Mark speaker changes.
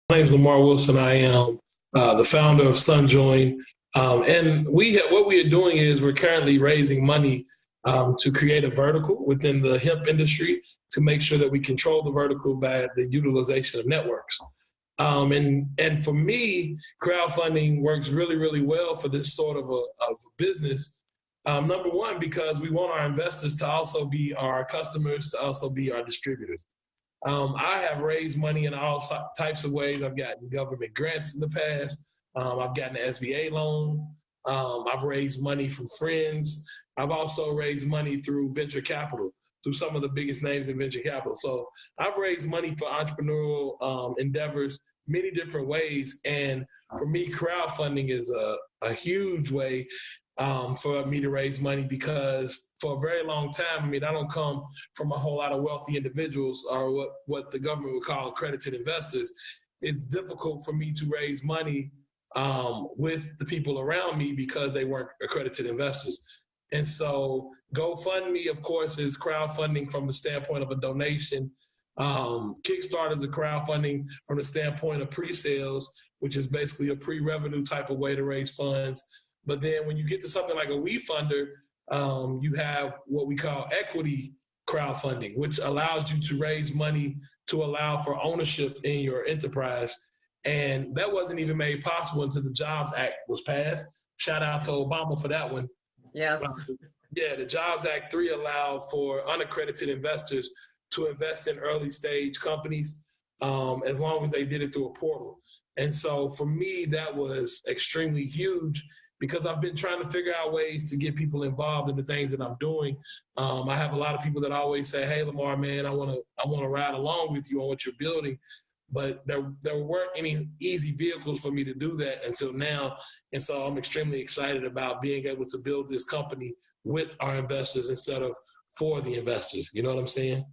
Speaker 1: My name is Lamar Wilson. I am the founder of SunJoin. And what we are doing is we're currently raising money to create a vertical within the hemp industry to make sure that we control the vertical by the utilization of networks. And for me, crowdfunding works really, really well for this sort of a business. Number one, because we want our investors to also be our customers, to also be our distributors. I have raised money in all types of ways. I've gotten government grants in the past. I've gotten an SBA loan. I've raised money from friends. I've also raised money through venture capital, through some of the biggest names in venture capital. So I've raised money for entrepreneurial endeavors many different ways. And for me, crowdfunding is a huge way for me to raise money because for a very long time, I don't come from a whole lot of wealthy individuals or what the government would call accredited investors. It's difficult for me to raise money with the people around me because they weren't accredited investors. And so GoFundMe, of course, is crowdfunding from the standpoint of a donation. Kickstarter is a crowdfunding from the standpoint of pre-sales, which is basically a pre-revenue type of way to raise funds. But then when you get to something like a WeFunder, you have what we call equity crowdfunding, which allows you to raise money to allow for ownership in your enterprise. And that wasn't even made possible until the Jobs Act was passed. Shout out to Obama for that one.
Speaker 2: Yes.
Speaker 1: Yeah, the Jobs Act 3 allowed for unaccredited investors to invest in early stage companies as long as they did it through a portal. And so for me, that was extremely huge because I've been trying to figure out ways to get people involved in the things that I'm doing. I have a lot of people that always say, "Hey, Lamar, man, I want to ride along with you on what you're building." But there weren't any easy vehicles for me to do that until now. And so I'm extremely excited about being able to build this company with our investors instead of for the investors. You know what I'm saying?